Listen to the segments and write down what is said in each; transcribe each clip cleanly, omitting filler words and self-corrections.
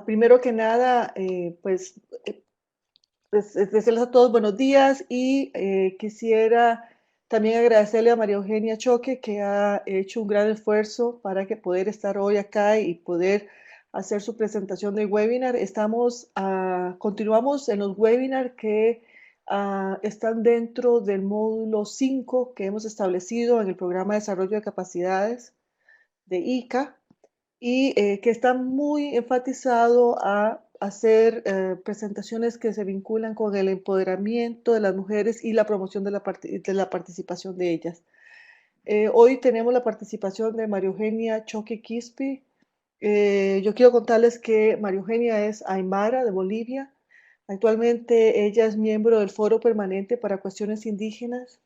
Primero que nada, decirles a todos buenos días y quisiera también agradecerle a María Eugenia Choque que ha hecho un gran esfuerzo para que poder estar hoy acá y poder hacer su presentación del webinar. Continuamos en los webinars que están dentro del módulo 5 que hemos establecido en el programa de desarrollo de capacidades de ICA y que está muy enfatizado a hacer presentaciones que se vinculan con el empoderamiento de las mujeres y la promoción de de la participación de ellas. Hoy tenemos la participación de María Eugenia Choque Quispe. Yo quiero contarles que María Eugenia es aymara de Bolivia. Actualmente ella es miembro del Foro Permanente para Cuestiones Indígenas,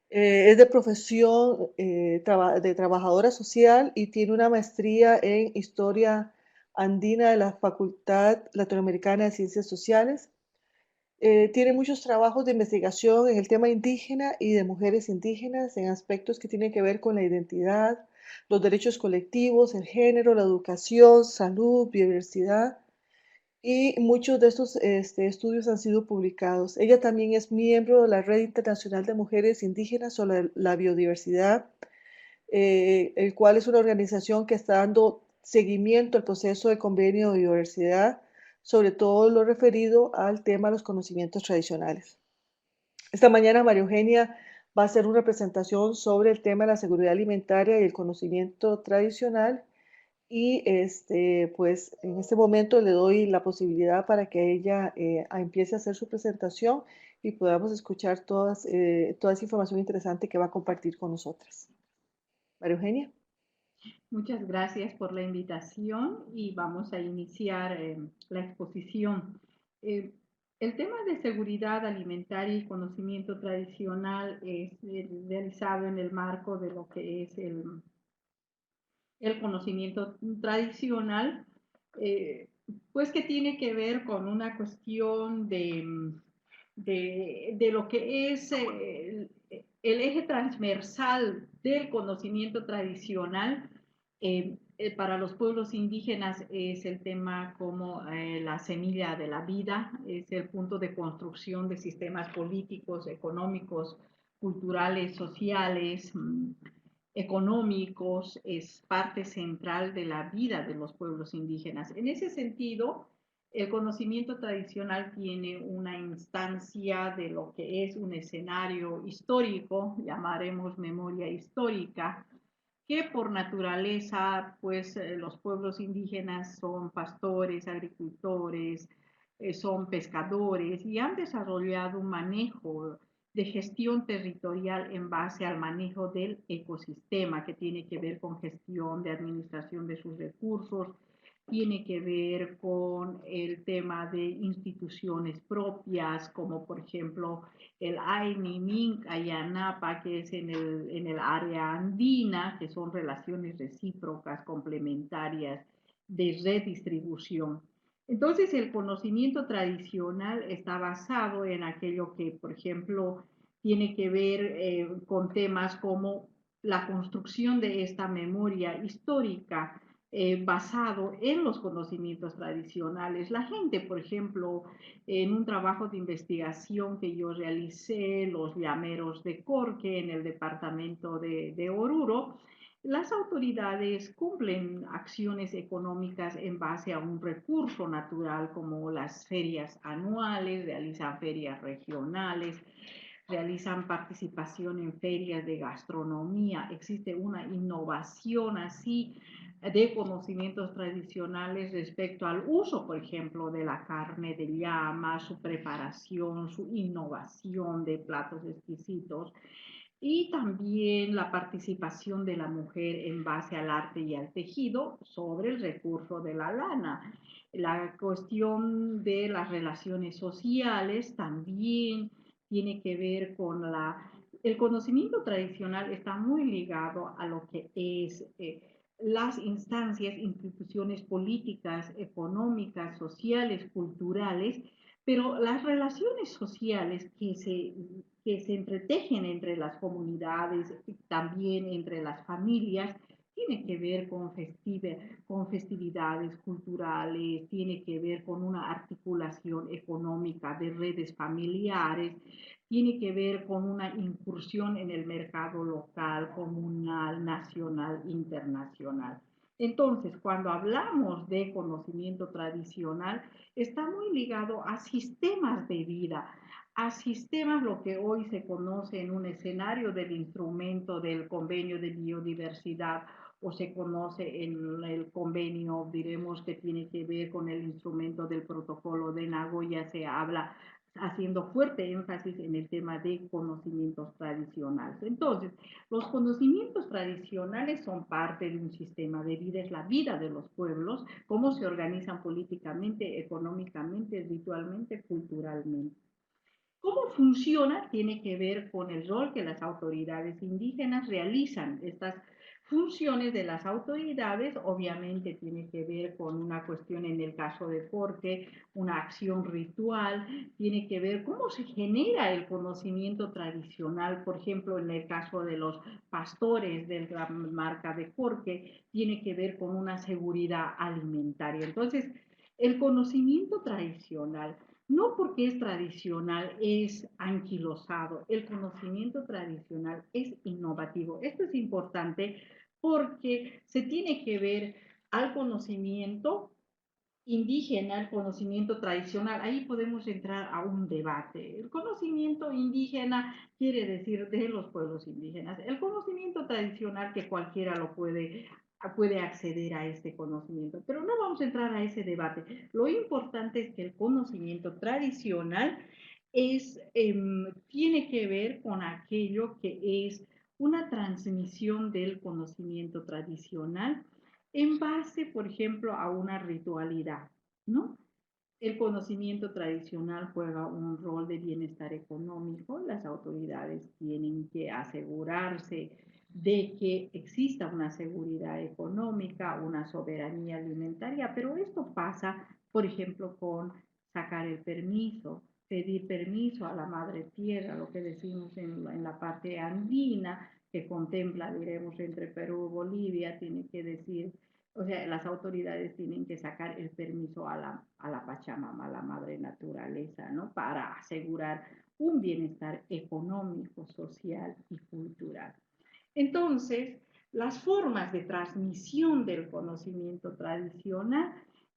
es de profesión de trabajadora social y tiene una maestría en Historia Andina de la Facultad Latinoamericana de Ciencias Sociales. Tiene muchos trabajos de investigación en el tema indígena y de mujeres indígenas en aspectos que tienen que ver con la identidad, los derechos colectivos, el género, la educación, salud, biodiversidad, y muchos de estos estudios han sido publicados. Ella también es miembro de la Red Internacional de Mujeres Indígenas sobre la Biodiversidad, el cual es una organización que está dando seguimiento al proceso de convenio de biodiversidad, sobre todo lo referido al tema de los conocimientos tradicionales. Esta mañana María Eugenia va a hacer una presentación sobre el tema de la seguridad alimentaria y el conocimiento tradicional y pues en este momento le doy la posibilidad para que ella empiece a hacer su presentación y podamos escuchar toda esa información interesante que va a compartir con nosotras. María Eugenia. Muchas gracias por la invitación y vamos a iniciar la exposición. Eh, el tema de seguridad alimentaria y conocimiento tradicional es realizado en el marco de lo que es el conocimiento tradicional, eh, pues que tiene que ver con una cuestión de lo que es el eje transversal del conocimiento tradicional. Para los pueblos indígenas es el tema como la semilla de la vida, es el punto de construcción de sistemas políticos, económicos, culturales, sociales, económicos, es parte central de la vida de los pueblos indígenas. En ese sentido, el conocimiento tradicional tiene una instancia de lo que es un escenario histórico, llamaremos memoria histórica, que por naturaleza, pues los pueblos indígenas son pastores, agricultores, son pescadores y han desarrollado un manejo de gestión territorial en base al manejo del ecosistema, que tiene que ver con gestión de administración de sus recursos, tiene que ver con el tema de instituciones propias, como por ejemplo el AINIMINC, Ayanapa, que es en el área andina, que son relaciones recíprocas, complementarias de redistribución. Entonces, el conocimiento tradicional está basado en aquello que, por ejemplo, tiene que ver con temas como la construcción de esta memoria histórica basado en los conocimientos tradicionales. La gente, por ejemplo, en un trabajo de investigación que yo realicé, los llameros de Corque, en el departamento de Oruro, las autoridades cumplen acciones económicas en base a un recurso natural como las ferias anuales, realizan ferias regionales, realizan participación en ferias de gastronomía, existe una innovación así de conocimientos tradicionales respecto al uso, por ejemplo, de la carne de llama, su preparación, su innovación de platos exquisitos y también la participación de la mujer en base al arte y al tejido sobre el recurso de la lana. La cuestión de las relaciones sociales también tiene que ver con el conocimiento tradicional está muy ligado a lo que es las instancias, instituciones políticas, económicas, sociales, culturales, pero las relaciones sociales que se entretejen entre las comunidades, también entre las familias, tiene que ver con festividades culturales, tiene que ver con una articulación económica de redes familiares, tiene que ver con una incursión en el mercado local, comunal, nacional, internacional. Entonces, cuando hablamos de conocimiento tradicional, está muy ligado a sistemas de vida, a sistemas, lo que hoy se conoce en un escenario del instrumento del convenio de biodiversidad o se conoce en el convenio, diremos, que tiene que ver con el instrumento del protocolo de Nagoya, se habla haciendo fuerte énfasis en el tema de conocimientos tradicionales. Entonces, los conocimientos tradicionales son parte de un sistema de vida, es la vida de los pueblos, cómo se organizan políticamente, económicamente, ritualmente, culturalmente. ¿Cómo funciona? Tiene que ver con el rol que las autoridades indígenas realizan. Estas funciones de las autoridades obviamente tiene que ver con una cuestión en el caso de Forque, una acción ritual, tiene que ver cómo se genera el conocimiento tradicional, por ejemplo, en el caso de los pastores de la marca de Forque, tiene que ver con una seguridad alimentaria. Entonces, el conocimiento tradicional no porque es tradicional, es anquilosado. El conocimiento tradicional es innovativo. Esto es importante porque se tiene que ver al conocimiento indígena, el conocimiento tradicional. Ahí podemos entrar a un debate. El conocimiento indígena quiere decir de los pueblos indígenas. El conocimiento tradicional que cualquiera lo puede acceder a este conocimiento, pero no vamos a entrar a ese debate. Lo importante es que el conocimiento tradicional tiene que ver con aquello que es una transmisión del conocimiento tradicional en base, por ejemplo, a una ritualidad, ¿no? El conocimiento tradicional juega un rol de bienestar económico. Las autoridades tienen que asegurarse de que exista una seguridad económica, una soberanía alimentaria, pero esto pasa, por ejemplo, con sacar el permiso, pedir permiso a la madre tierra, lo que decimos en la parte andina, que contempla, diremos, entre Perú y Bolivia, tiene que decir, o sea, las autoridades tienen que sacar el permiso a la Pachamama, a la madre naturaleza, ¿no? Para asegurar un bienestar económico, social y cultural. Entonces, las formas de transmisión del conocimiento tradicional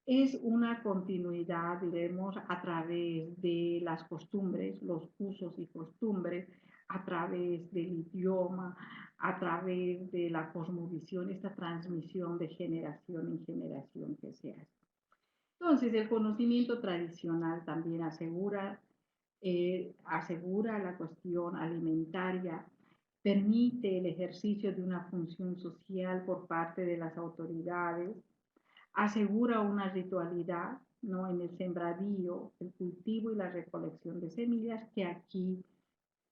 es una continuidad, diremos, a través de las costumbres, los usos y costumbres, a través del idioma, a través de la cosmovisión, esta transmisión de generación en generación que se hace. Entonces, el conocimiento tradicional también asegura la cuestión alimentaria, permite el ejercicio de una función social por parte de las autoridades, asegura una ritualidad, ¿no? En el sembradío, el cultivo y la recolección de semillas, que aquí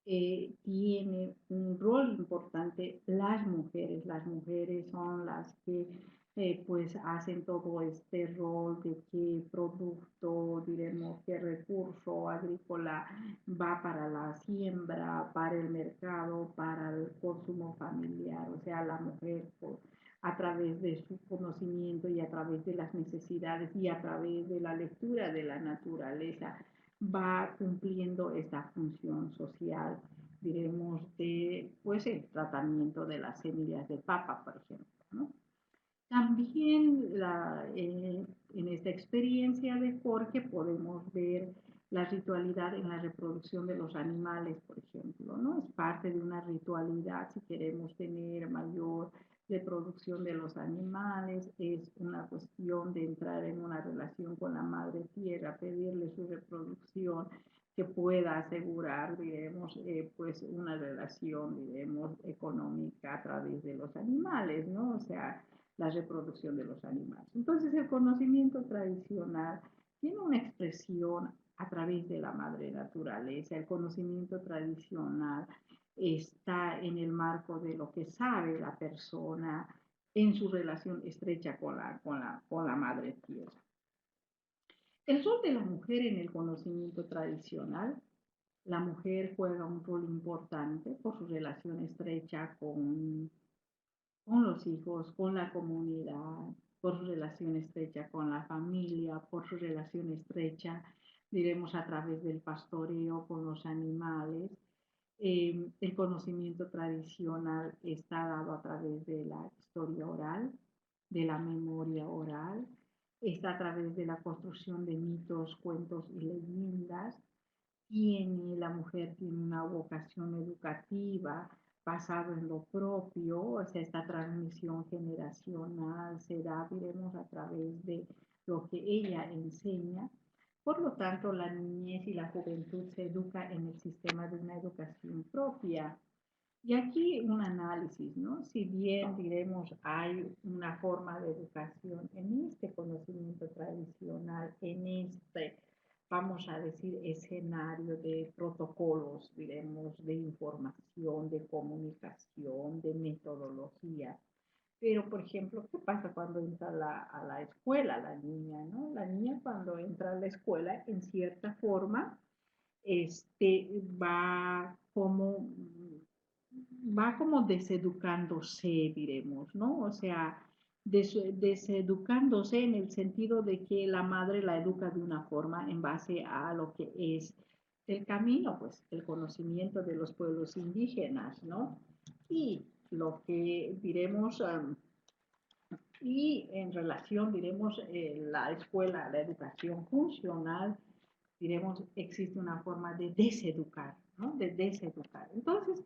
tiene un rol importante las mujeres son las que pues hacen todo este rol de qué producto, diremos, qué recurso agrícola va para la siembra, para el mercado, para el consumo familiar, o sea, la mujer pues, a través de su conocimiento y a través de las necesidades y a través de la lectura de la naturaleza va cumpliendo esta función social, diremos, de pues el tratamiento de las semillas de papa, por ejemplo, ¿no? También en esta experiencia de Jorge podemos ver la ritualidad en la reproducción de los animales, por ejemplo, ¿no? Es parte de una ritualidad si queremos tener mayor reproducción de los animales, es una cuestión de entrar en una relación con la madre tierra, pedirle su reproducción, que pueda asegurar, diremos, pues una relación, diremos, económica a través de los animales, ¿no? O sea, la reproducción de los animales. Entonces, el conocimiento tradicional tiene una expresión a través de la madre naturaleza. El conocimiento tradicional está en el marco de lo que sabe la persona en su relación estrecha con la madre tierra. El rol de la mujer en el conocimiento tradicional, la mujer juega un rol importante por su relación estrecha con los hijos, con la comunidad, por su relación estrecha con la familia, por su relación estrecha, diremos, a través del pastoreo con los animales. El conocimiento tradicional está dado a través de la historia oral, de la memoria oral, está a través de la construcción de mitos, cuentos y leyendas. La mujer tiene una vocación educativa basado en lo propio, o sea, esta transmisión generacional se da, diremos, a través de lo que ella enseña. Por lo tanto, la niñez y la juventud se educa en el sistema de una educación propia. Y aquí un análisis, ¿no? Si bien, diremos, hay una forma de educación en este conocimiento tradicional, en este, vamos a decir, escenario de protocolos, diremos, de información, de comunicación, de metodología. Pero, por ejemplo, ¿qué pasa cuando entra a la escuela la niña, ¿no? La niña cuando entra a la escuela, en cierta forma, va como deseducándose, diremos, ¿no? O sea, deseducándose en el sentido de que la madre la educa de una forma en base a lo que es el camino, pues el conocimiento de los pueblos indígenas, ¿no? Y lo que diremos, y en relación, diremos, la escuela, la educación funcional, diremos, existe una forma de deseducar, ¿no? De deseducar. Entonces,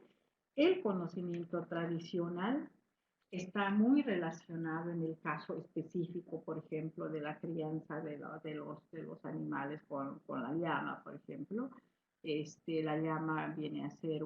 el conocimiento tradicional está muy relacionado en el caso específico, por ejemplo, de la crianza de los animales con la llama, por ejemplo. La llama viene a ser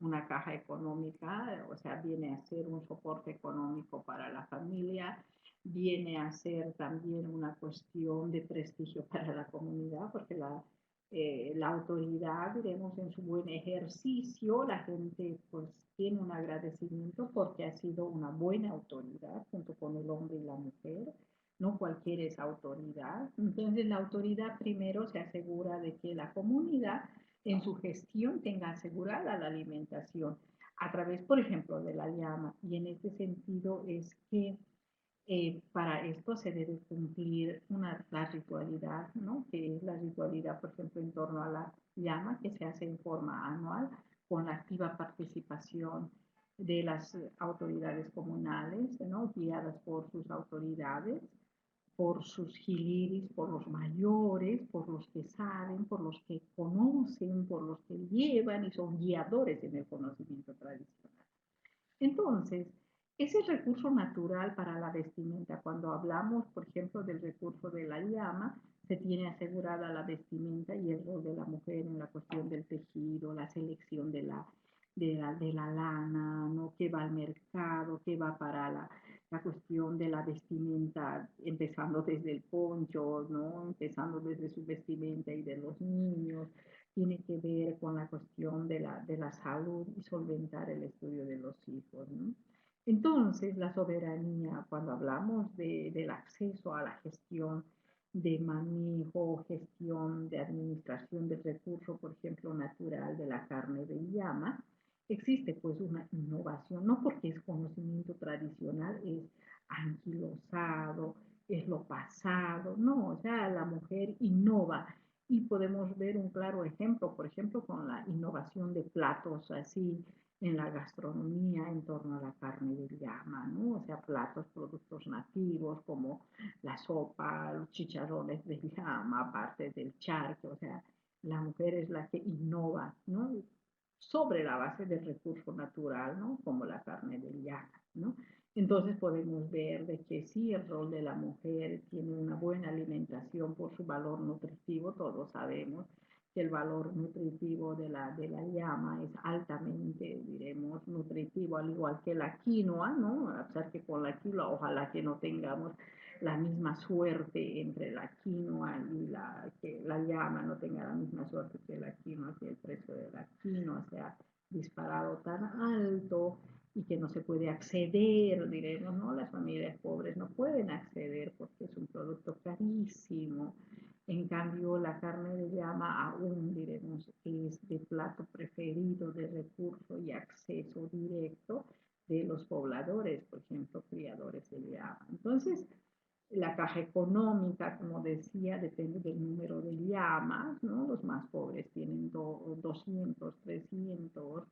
una caja económica, o sea, viene a ser un soporte económico para la familia, viene a ser también una cuestión de prestigio para la comunidad, porque la autoridad, diremos, en su buen ejercicio, la gente pues tiene un agradecimiento porque ha sido una buena autoridad junto con el hombre y la mujer. No cualquiera es autoridad. Entonces la autoridad primero se asegura de que la comunidad en su gestión tenga asegurada la alimentación a través, por ejemplo, de la llama. Y en este sentido es que para esto se debe cumplir la ritualidad, ¿no? Que es la ritualidad, por ejemplo, en torno a la llama, que se hace en forma anual, con la activa participación de las autoridades comunales, ¿no? Guiadas por sus autoridades, por sus giliris, por los mayores, por los que saben, por los que conocen, por los que llevan y son guiadores en el conocimiento tradicional. Entonces, ese recurso natural para la vestimenta, cuando hablamos, por ejemplo, del recurso de la llama, se tiene asegurada la vestimenta y el rol de la mujer en la cuestión del tejido, la selección de la lana, ¿no? Que va al mercado, que va para la cuestión de la vestimenta, empezando desde el poncho, ¿no? Empezando desde su vestimenta y de los niños, tiene que ver con la cuestión de la salud y solventar el estudio de los hijos, ¿no? Entonces, la soberanía, cuando hablamos del acceso a la gestión de manejo, gestión de administración del recurso, por ejemplo, natural de la carne de llama, existe pues una innovación, no porque es conocimiento tradicional, es anquilosado, es lo pasado, no, o sea, la mujer innova y podemos ver un claro ejemplo, por ejemplo, con la innovación de platos así en la gastronomía en torno a la carne de llama, ¿no? O sea, platos, productos nativos como la sopa, los chicharrones de llama, aparte del charque, o sea, la mujer es la que innova, ¿no? Sobre la base del recurso natural, ¿no? Como la carne de llama, ¿no? Entonces podemos ver de que sí, el rol de la mujer tiene una buena alimentación por su valor nutritivo, todos sabemos que el valor nutritivo de la llama es altamente, diremos, nutritivo, al igual que la quinoa, ¿no? A pesar que con la quinoa, ojalá que no tengamos la misma suerte entre la quinoa y que la llama no tenga la misma suerte que la quinoa, que el precio de la quinoa sea disparado tan alto y que no se puede acceder, diremos, ¿no? Las familias pobres no pueden acceder porque es un producto carísimo. En cambio, la carne de llama aún, diremos, es de plato preferido, de recurso y acceso directo de los pobladores económica, como decía, depende del número de llamas, ¿no? Los más pobres tienen 200, 300,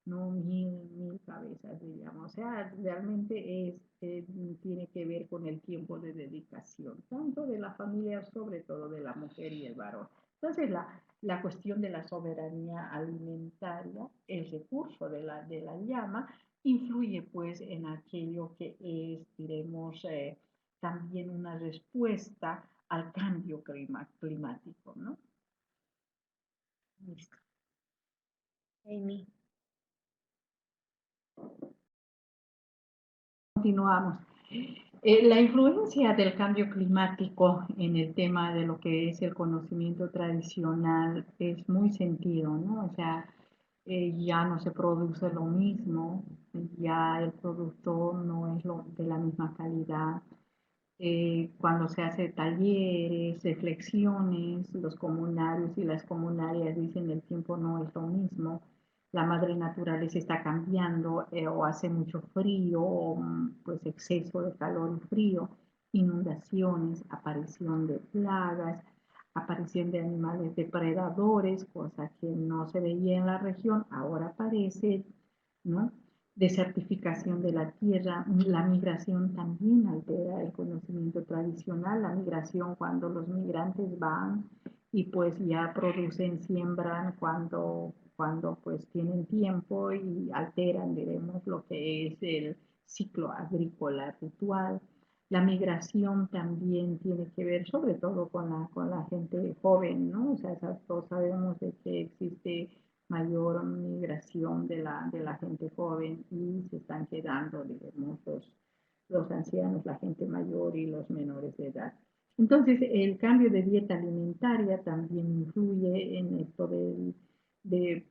¿no? 1000 cabezas de llama. O sea, realmente tiene que ver con el tiempo de dedicación, tanto de la familia, sobre todo de la mujer y el varón. Entonces, la cuestión de la soberanía alimentaria, el recurso de la llama, influye pues en aquello que es, diremos, también una respuesta al cambio climático, ¿no? Listo. Amy. Continuamos. La influencia del cambio climático en el tema de lo que es el conocimiento tradicional es muy sentido, ¿no? O sea, ya no se produce lo mismo, ya el producto no es de la misma calidad. Cuando se hace talleres, reflexiones, los comunarios y las comunarias dicen el tiempo no es lo mismo, la madre naturaleza está cambiando o hace mucho frío o pues exceso de calor y frío, inundaciones, aparición de plagas, aparición de animales depredadores, cosa que no se veía en la región, ahora aparece, ¿no? Desertificación de la tierra, la migración también altera el conocimiento tradicional, la migración cuando los migrantes van y pues ya producen, siembran cuando pues tienen tiempo y alteran, diremos, lo que es el ciclo agrícola ritual. La migración también tiene que ver sobre todo con la gente joven, ¿no? O sea, todos sabemos de que existe mayor migración de la gente joven y se están quedando, digamos, los ancianos, la gente mayor y los menores de edad. Entonces, el cambio de dieta alimentaria también influye en esto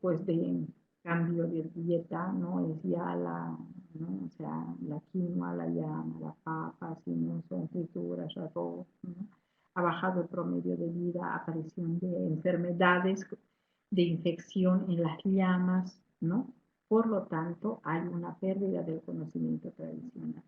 pues, de cambio de dieta, ¿no? Es ya ¿no? O sea, la quinoa, la llama, la papa, si no son frituras, arroz, ¿no? Ha bajado el promedio de vida, aparición de enfermedades de infección en las llamas, ¿no? Por lo tanto, hay una pérdida del conocimiento tradicional.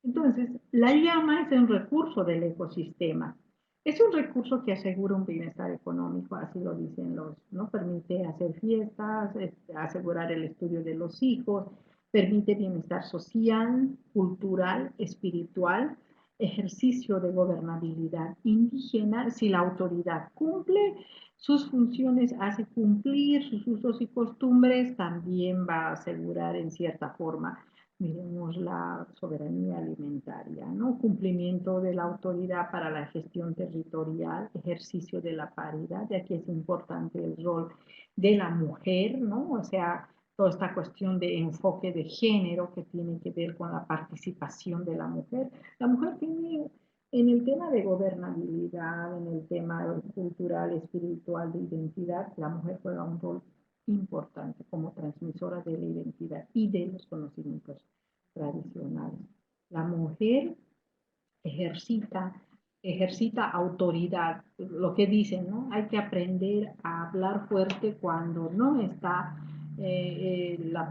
Entonces, la llama es un recurso del ecosistema. Es un recurso que asegura un bienestar económico, así lo dicen ¿no? Permite hacer fiestas, asegurar el estudio de los hijos, permite bienestar social, cultural, espiritual, ejercicio de gobernabilidad indígena. Si la autoridad cumple sus funciones, hace cumplir sus usos y costumbres, también va a asegurar en cierta forma, miremos, la soberanía alimentaria, ¿no? Cumplimiento de la autoridad para la gestión territorial, ejercicio de la paridad, de aquí es importante el rol de la mujer, ¿no? O sea, toda esta cuestión de enfoque de género que tiene que ver con la participación de la mujer. La mujer tiene en el tema de gobernabilidad, en el tema cultural, espiritual, de identidad, la mujer juega un rol importante como transmisora de la identidad y de los conocimientos tradicionales. La mujer ejercita, ejercita autoridad, lo que dicen, ¿no? Hay que aprender a hablar fuerte cuando no está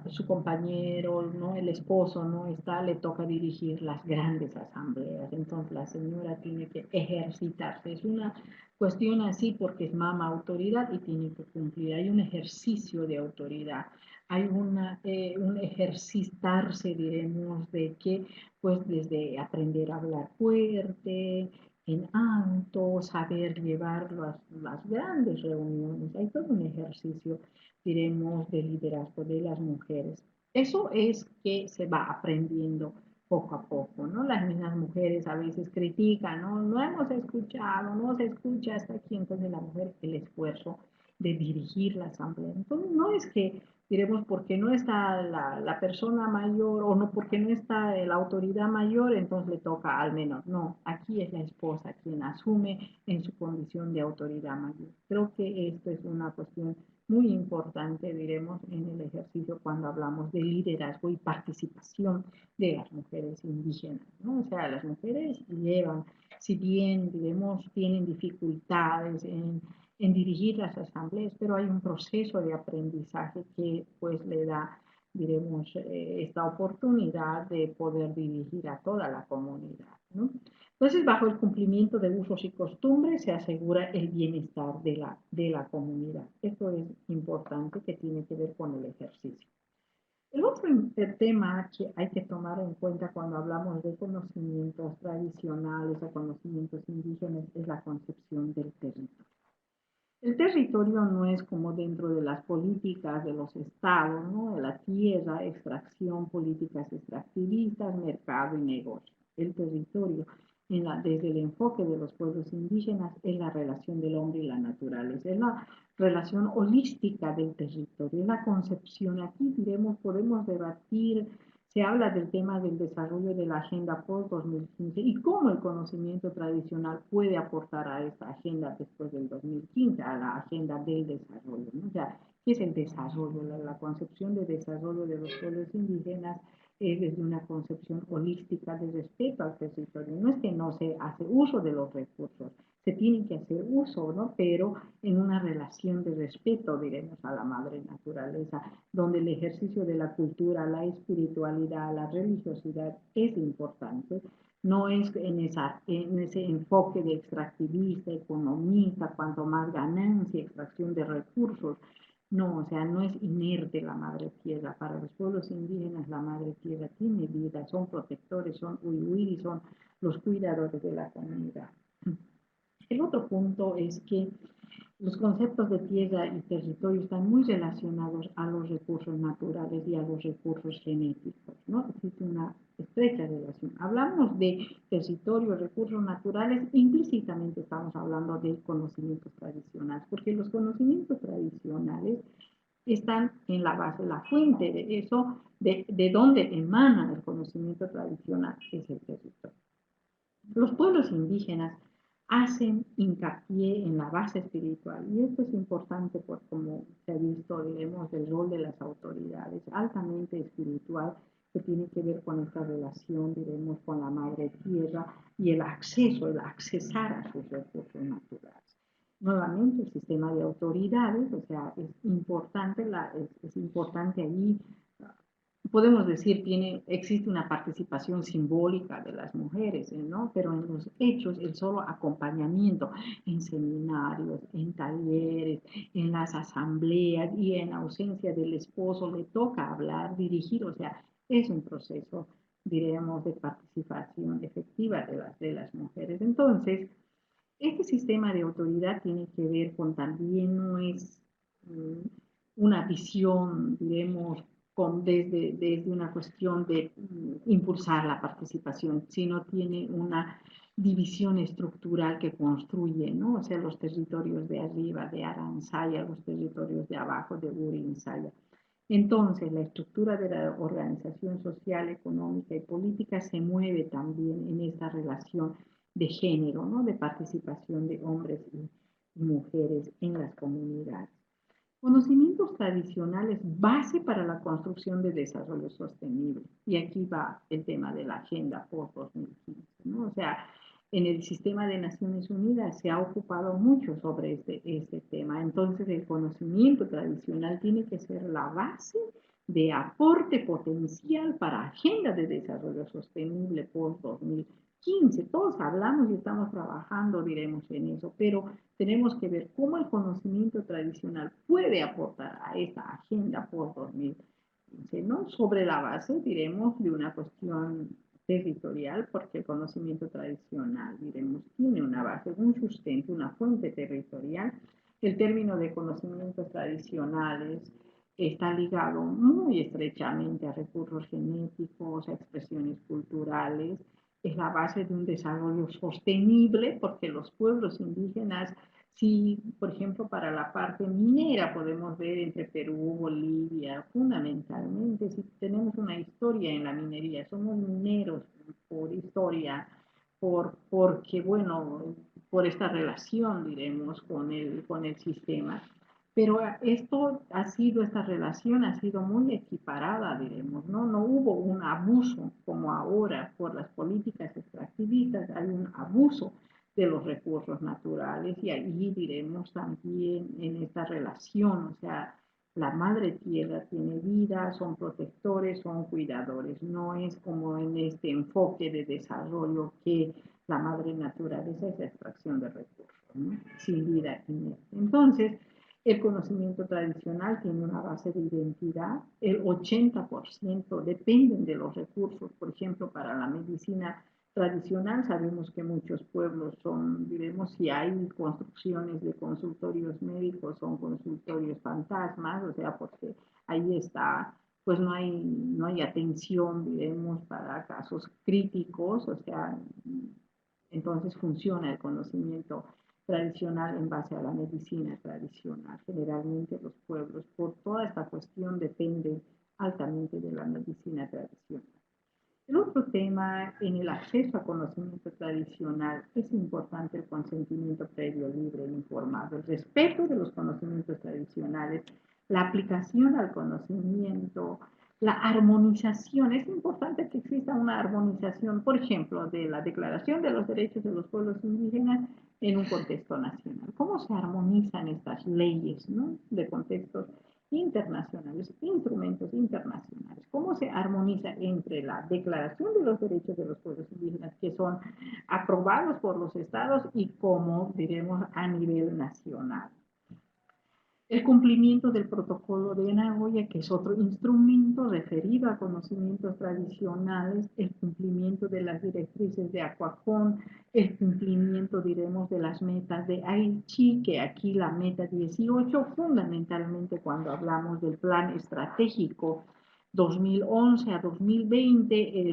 su compañero, ¿no? El esposo no está, le toca dirigir las grandes asambleas. Entonces la señora tiene que ejercitarse. Es una cuestión así porque es mama autoridad y tiene que cumplir. Hay un ejercicio de autoridad. Hay un ejercitarse, diremos, de que pues desde aprender a hablar fuerte, en alto, saber llevar las grandes reuniones. Hay todo un ejercicio, diremos, de liderazgo de las mujeres. Eso es que se va aprendiendo poco a poco, ¿no? Las mismas mujeres a veces critican, ¿no? No hemos escuchado, no se escucha hasta aquí. Entonces la mujer, el esfuerzo de dirigir la asamblea. Entonces no es que diremos, porque no está la persona mayor o no, porque no está la autoridad mayor, entonces le toca al menor. No, aquí es la esposa quien asume en su condición de autoridad mayor. Creo que esto es una cuestión muy importante, diremos, en el ejercicio cuando hablamos de liderazgo y participación de las mujeres indígenas, ¿no? O sea, las mujeres llevan, si bien, diremos, tienen dificultades en dirigir las asambleas, pero hay un proceso de aprendizaje que pues le da, diremos, esta oportunidad de poder dirigir a toda la comunidad, ¿no? Entonces, bajo el cumplimiento de usos y costumbres se asegura el bienestar de la comunidad. Esto es importante, que tiene que ver con el ejercicio. El otro tema que hay que tomar en cuenta cuando hablamos de conocimientos tradicionales o conocimientos indígenas es la concepción del territorio. El territorio no es como dentro de las políticas de los estados, ¿no? De la tierra, extracción, políticas extractivistas, mercado y negocio. El territorio, desde el enfoque de los pueblos indígenas, es la relación del hombre y la naturaleza, es la relación holística del territorio, es la concepción. Aquí diremos, podemos debatir. Se habla del tema del desarrollo de la Agenda post-2015 y cómo el conocimiento tradicional puede aportar a esta agenda después del 2015, a la agenda del desarrollo, ¿no? O sea, ¿qué es el desarrollo? La concepción de desarrollo de los pueblos indígenas es desde una concepción holística de respeto al territorio. No es que no se hace uso de los recursos, se tiene que hacer uso, ¿no? Pero en una relación de respeto, diremos, a la madre naturaleza, donde el ejercicio de la cultura, la espiritualidad, la religiosidad es importante. No es en ese enfoque de extractivista, economista, cuanto más ganancia, extracción de recursos. No, o sea, no es inerte la madre tierra. Para los pueblos indígenas la madre tierra tiene vida, son protectores, son uiwiri, son los cuidadores de la comunidad. El otro punto es que los conceptos de tierra y territorio están muy relacionados a los recursos naturales y a los recursos genéticos, ¿no? Existe una estrecha relación. Hablamos de territorio, recursos naturales, implícitamente estamos hablando de conocimientos tradicionales, porque los conocimientos tradicionales están en la base, la fuente de eso, de dónde emana el conocimiento tradicional, es el territorio. Los pueblos indígenas hacen hincapié en la base espiritual y esto es importante por como se ha visto, diremos, el rol de las autoridades altamente espiritual que tiene que ver con esta relación, diremos, con la madre tierra y el acceso, el accesar a sus recursos naturales. Nuevamente, el sistema de autoridades, o sea, es importante allí, podemos decir, existe una participación simbólica de las mujeres, ¿no? Pero en los hechos, el solo acompañamiento en seminarios, en talleres, en las asambleas y en ausencia del esposo, le toca hablar, dirigir, o sea, es un proceso, diremos, de participación efectiva de las mujeres. Entonces, este sistema de autoridad tiene que ver con también, no es una visión, diremos, desde una cuestión de impulsar la participación, sino tiene una división estructural que construye, ¿no? O sea, los territorios de arriba, de Aransaya, los territorios de abajo, de Urinsaya. Entonces, la estructura de la organización social, económica y política se mueve también en esta relación de género, ¿no? De participación de hombres y mujeres en las comunidades. Conocimientos tradicionales, base para la construcción de desarrollo sostenible. Y aquí va el tema de la Agenda post-2015, ¿no? O sea, en el sistema de Naciones Unidas se ha ocupado mucho sobre este tema. Entonces, el conocimiento tradicional tiene que ser la base de aporte potencial para Agenda de Desarrollo Sostenible post-2015. Todos hablamos y estamos trabajando, diremos, en eso, pero tenemos que ver cómo el conocimiento tradicional puede aportar a esta agenda post-2015, ¿no? Sobre la base, diremos, de una cuestión territorial, porque el conocimiento tradicional, diremos, tiene una base, un sustento, una fuente territorial. El término de conocimientos tradicionales está ligado muy estrechamente a recursos genéticos, a expresiones culturales, es la base de un desarrollo sostenible, porque los pueblos indígenas, si por ejemplo para la parte minera podemos ver entre Perú, Bolivia, fundamentalmente, si tenemos una historia en la minería, somos mineros por historia, porque bueno, por esta relación, diremos, con el sistema. Pero esta relación ha sido muy equiparada, diremos, ¿no? No hubo un abuso como ahora por las políticas extractivistas, hay un abuso de los recursos naturales y allí diremos también en esta relación, o sea, la madre tierra tiene vida, son protectores, son cuidadores, no es como en este enfoque de desarrollo que la madre naturaleza es la extracción de recursos, ¿no? Sin vida inerte. Entonces, el conocimiento tradicional tiene una base de identidad, el 80% dependen de los recursos, por ejemplo, para la medicina tradicional, sabemos que muchos pueblos son, diremos, si hay construcciones de consultorios médicos, son consultorios fantasmas, o sea, porque ahí está, pues no hay atención, diremos, para casos críticos, o sea, entonces funciona el conocimiento tradicional en base a la medicina tradicional. Generalmente los pueblos, por toda esta cuestión, dependen altamente de la medicina tradicional. El otro tema en el acceso a conocimiento tradicional es importante el consentimiento previo, libre e informado, el respeto de los conocimientos tradicionales, la aplicación al conocimiento, la armonización. Es importante que exista una armonización, por ejemplo, de la Declaración de los Derechos de los Pueblos Indígenas en un contexto nacional. ¿Cómo se armonizan estas leyes, ¿no?, de contextos internacionales, instrumentos internacionales? ¿Cómo se armoniza entre la Declaración de los Derechos de los Pueblos Indígenas, que son aprobados por los estados, y cómo, diremos, a nivel nacional? El cumplimiento del protocolo de Nagoya, que es otro instrumento referido a conocimientos tradicionales, el cumplimiento de las directrices de Acuajón, el cumplimiento, diremos, de las metas de Aichi, que aquí la meta 18, fundamentalmente cuando hablamos del plan estratégico 2011 a 2020,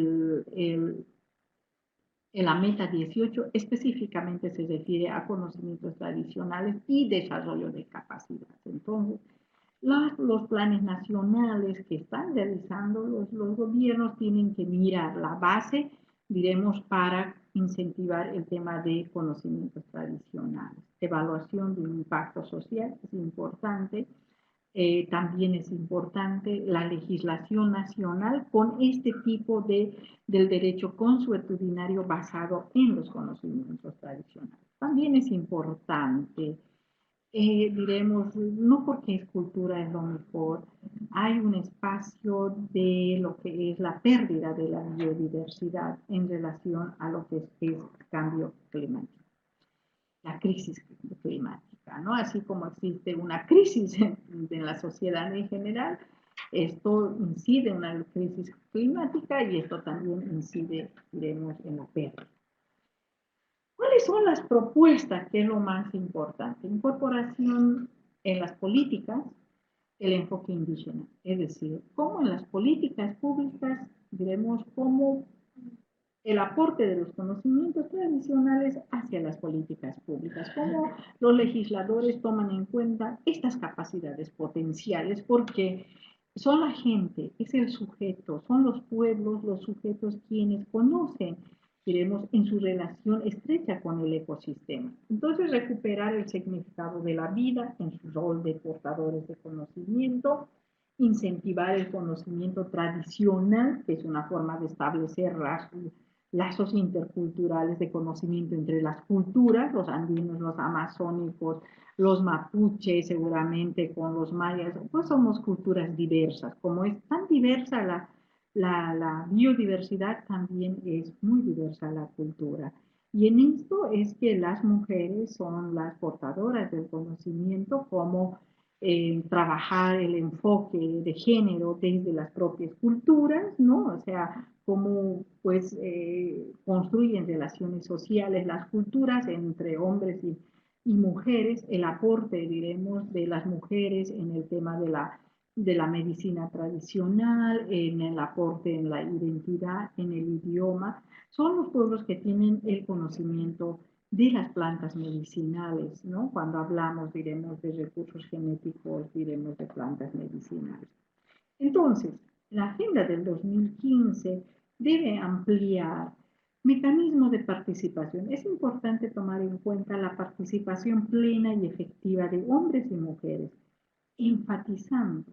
en la meta 18 específicamente se refiere a conocimientos tradicionales y desarrollo de capacidades. Entonces, los planes nacionales que están realizando los gobiernos tienen que mirar la base, diremos, para incentivar el tema de conocimientos tradicionales. Evaluación de impacto social es importante. También es importante la legislación nacional con este tipo del derecho consuetudinario basado en los conocimientos tradicionales. También es importante, diremos, no porque es cultura es lo mejor, hay un espacio de lo que es la pérdida de la biodiversidad en relación a lo que es cambio climático, la crisis climática, ¿no? Así como existe una crisis en la sociedad en general, esto incide en una crisis climática y esto también incide, diremos, en la pérdida. ¿Cuáles son las propuestas, que es lo más importante? Incorporación en las políticas, el enfoque indígena, es decir, cómo en las políticas públicas, diremos, cómo el aporte de los conocimientos tradicionales hacia las políticas públicas, cómo los legisladores toman en cuenta estas capacidades potenciales, porque son la gente, es el sujeto, son los pueblos, los sujetos quienes conocen, diremos, en su relación estrecha con el ecosistema. Entonces, recuperar el significado de la vida en su rol de portadores de conocimiento, incentivar el conocimiento tradicional, que es una forma de establecer lazos interculturales de conocimiento entre las culturas, los andinos, los amazónicos, los mapuches, seguramente con los mayas, pues somos culturas diversas. Como es tan diversa la biodiversidad, también es muy diversa la cultura. Y en esto es que las mujeres son las portadoras del conocimiento, como trabajar el enfoque de género desde las propias culturas, ¿no? O sea, cómo pues construyen relaciones sociales las culturas entre hombres y mujeres, el aporte, diremos, de las mujeres en el tema de la medicina tradicional, en el aporte en la identidad, en el idioma. Son los pueblos que tienen el conocimiento de las plantas medicinales, ¿no? Cuando hablamos, diremos, de recursos genéticos, diremos de plantas medicinales. Entonces, la agenda del 2015 debe ampliar mecanismos de participación. Es importante tomar en cuenta la participación plena y efectiva de hombres y mujeres, enfatizando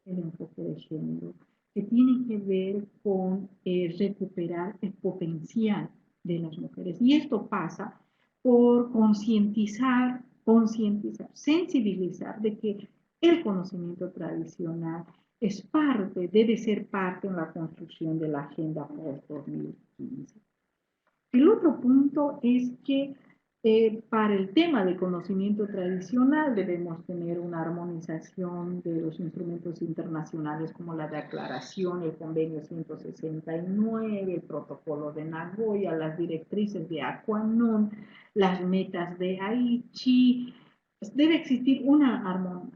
el enfoque de género, que tiene que ver con recuperar el potencial de las mujeres. Y esto pasa por concientizar, sensibilizar de que el conocimiento tradicional es parte, debe ser parte en la construcción de la Agenda post-2015. El otro punto es que para el tema de conocimiento tradicional debemos tener una armonización de los instrumentos internacionales como la Declaración, el Convenio 169, el Protocolo de Nagoya, las directrices de Aquanon, las metas de Aichi. Debe existir una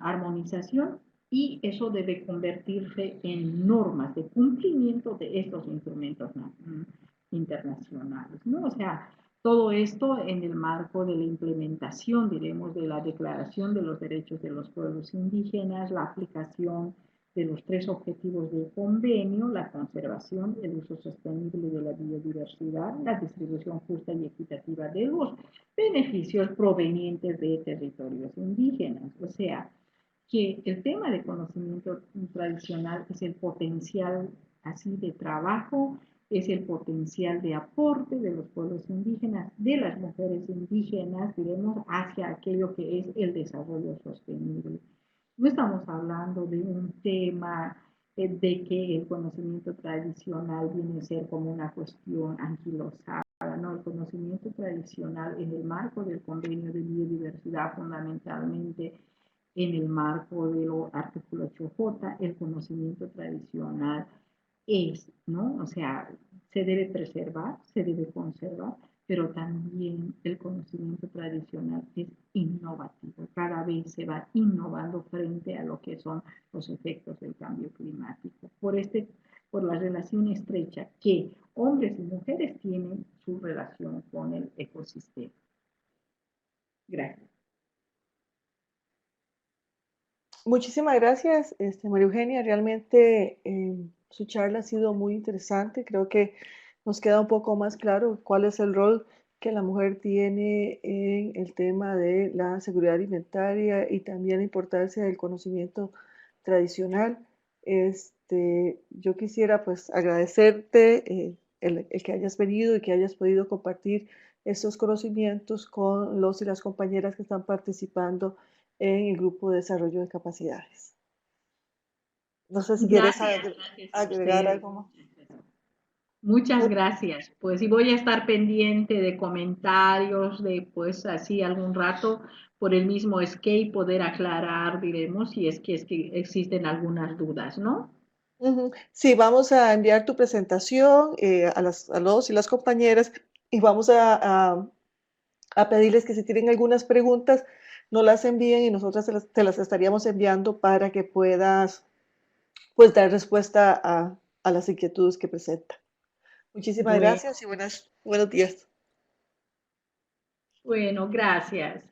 armonización y eso debe convertirse en normas de cumplimiento de estos instrumentos internacionales, ¿no? O sea, todo esto en el marco de la implementación, diremos, de la Declaración de los Derechos de los Pueblos Indígenas, la aplicación de los 3 objetivos del convenio, la conservación, el uso sostenible de la biodiversidad, la distribución justa y equitativa de los beneficios provenientes de territorios indígenas. O sea, que el tema de conocimiento tradicional es el potencial así de trabajo, es el potencial de aporte de los pueblos indígenas, de las mujeres indígenas, diremos, hacia aquello que es el desarrollo sostenible. No estamos hablando de un tema de que el conocimiento tradicional viene a ser como una cuestión anquilosada, ¿no? El conocimiento tradicional en el marco del convenio de biodiversidad fundamentalmente en el marco del artículo 8J, el conocimiento tradicional es, ¿no? O sea, se debe preservar, se debe conservar, pero también el conocimiento tradicional es innovativo. Cada vez se va innovando frente a lo que son los efectos del cambio climático. Por la relación estrecha que hombres y mujeres tienen su relación con el ecosistema. Gracias. Muchísimas gracias, María Eugenia. Realmente su charla ha sido muy interesante. Creo que nos queda un poco más claro cuál es el rol que la mujer tiene en el tema de la seguridad alimentaria y también la importancia del conocimiento tradicional. Yo quisiera pues agradecerte el que hayas venido y que hayas podido compartir estos conocimientos con los y las compañeras que están participando en el grupo de desarrollo de capacidades. No sé si quieres Gracias a agregar usted. algo más. Muchas gracias. Pues y voy a estar pendiente de comentarios, de pues así algún rato por el mismo Skype poder aclarar, diremos, si es que existen algunas dudas, ¿no? Sí, vamos a enviar tu presentación a los y las compañeras y vamos a pedirles que si tienen algunas preguntas, nos las envíen y nosotras te las estaríamos enviando para que puedas pues dar respuesta a las inquietudes que presentan. Muchísimas Bueno, gracias y buenos días. bueno, gracias.